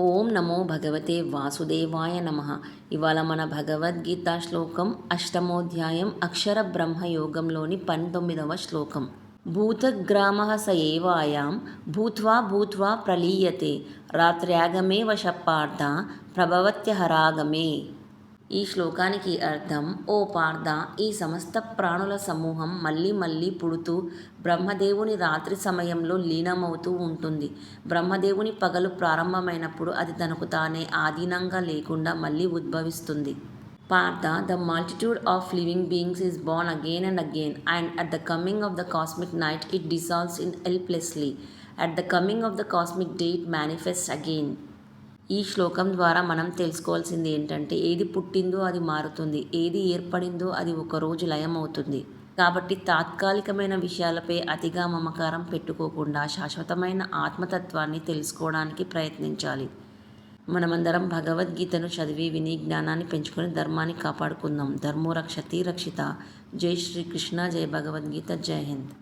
ఓం నమో భగవతే వాసుదేవాయ నమః. ఇవాళ మన భగవద్గీత శ్లోకం అష్టమోధ్యాయం అక్షర బ్రహ్మ యోగంలోని 19వ శ్లోకం. భూతగ్రామః స ఏవాయాం భూత్వా భూత్వా ప్రలీయతే రాత్ర్యాగమే వశ పార్థ ప్రభవత్యహరాగమే. ఈ శ్లోకానికి అర్థం, ఓ పార్థ, ఈ సమస్త ప్రాణుల సమూహం మళ్ళీ మళ్ళీ పుడుతూ బ్రహ్మదేవుని రాత్రి సమయంలో లీనమవుతూ ఉంటుంది. బ్రహ్మదేవుని పగలు ప్రారంభమైనప్పుడు అది తనకు తానే ఆధీనంగా లేకుండా మళ్ళీ ఉద్భవిస్తుంది. Partha, the multitude of living beings is born again and again, and at the coming of the cosmic night it dissolves in helplessly. At the coming of the cosmic day it manifests again. ఈ శ్లోకం ద్వారా మనం తెలుసుకోవాల్సింది ఏంటంటే, ఏది పుట్టిందో అది మారుతుంది, ఏది ఏర్పడిందో అది ఒకరోజు లయమవుతుంది. కాబట్టి తాత్కాలికమైన విషయాలపై అతిగా మమకారం పెట్టుకోకుండా శాశ్వతమైన ఆత్మతత్వాన్ని తెలుసుకోవడానికి ప్రయత్నించాలి. మనమందరం భగవద్గీతను చదివి విని జ్ఞానాన్ని పెంచుకొని ధర్మాన్ని కాపాడుకుందాం. ధర్మో రక్షతి రక్షిత. జై శ్రీకృష్ణ. జై భగవద్గీత. జై హింద్.